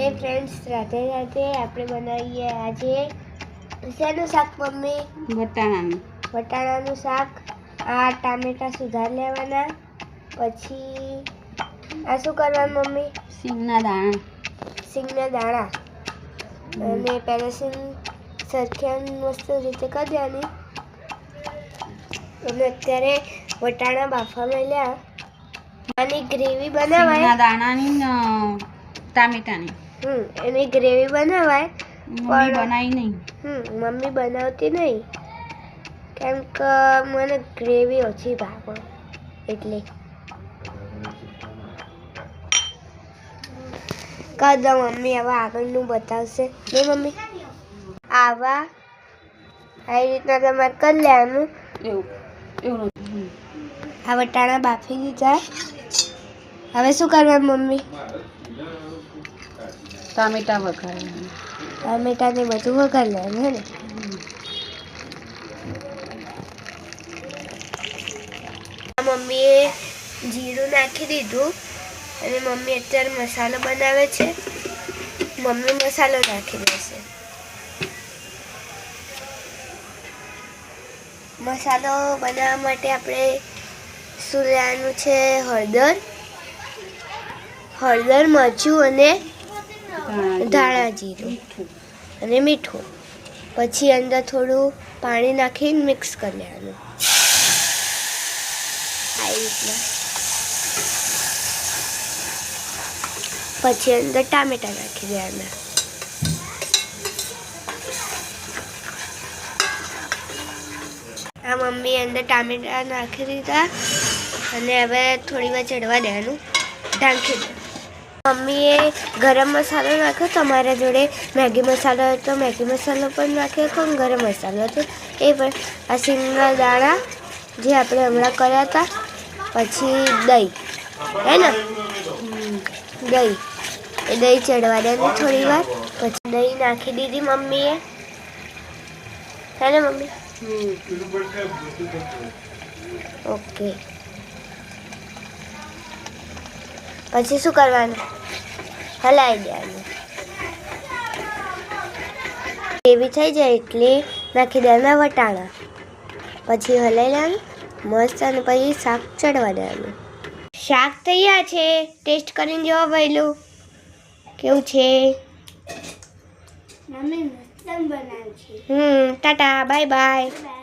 हे friends, Radhe Radhe. આપણે બનાવીએ આજે શેનું શાક મમ્મી? વટાણાનું શાક। આ ટામેટા સુધાર લેવાના, પછી આ શું કરવાનું મમ્મી? સિંગના દાણા અને પહેલા સિંગ સરખી મસ્ત રીતે કરી દેવાની। અને અત્યારે વટાણા બાફા મળ્યા, આની ગ્રેવી બનાવાય। સિંગના દાણાની ટામેટાની એની ગ્રેવી બનાવાય, મમ્મી બનાવી નહીં। મમ્મી બનાવતી નહીં, કેમ કે મને ગ્રેવી ઓછી ભાવે એટલે કહી દો મમ્મી હવે આગળનું બતાવશે નહીં મમ્મી? આવા આવી રીતના તમારે કરી લેવાનું। એવું આ વટાણા બાફી દીધા, હવે શું કરવાનું મમ્મી? ટામેટા વઘારવાના, ટામેટાને બધું વઘાર લેવાનું હે ને? મમ્મીએ જીરું નાખી દીધું અને મમ્મી અત્યારે મસાલો બનાવે છે। મમ્મી મસાલો નાખી દેશે। મસાલો બનાવવા માટે આપણે શું લેવાનું છે? હળદર, મરચું અને ધાણા જીરું અને મીઠું। પછી અંદર થોડું પાણી નાખીને મિક્સ કરી લેવાનું આવી રીતના। પછી અંદર ટામેટા નાખી દેવાના। આ મમ્મી અંદર ટામેટા નાખી દીધા અને હવે થોડી વાર ચડવા દેવાનું, ઢાંકી દે। મમ્મીએ ગરમ મસાલો નાખ્યો, તમારા જોડે મેગી મસાલો હોય તો મેગી મસાલો પણ નાખી શકો, ગરમ મસાલો હતો એ પણ। આ સિંગના દાણા જે આપણે હમણાં કર્યા હતા, પછી દહીં હે ને, દહીં ચડવા દેવાનું થોડી વાર। પછી દહીં નાખી દીધી મમ્મીએ, હે ને મમ્મી? ઓકે, પછી શું કરવાનું? હલાવી દેવાનું। ગ્રેવી થઈ જાય એટલે નાખી દેવાના વટાણા, પછી હલાવી લેવાનું મસ્ત, અને પછી શાક ચડવા દેવાનું। શાક તૈયાર છે, ટેસ્ટ કરીને જોવા પહેલું કેવું છે? મમ્મી મસ્ત બનાવ્યું છે। Tata, bye bye.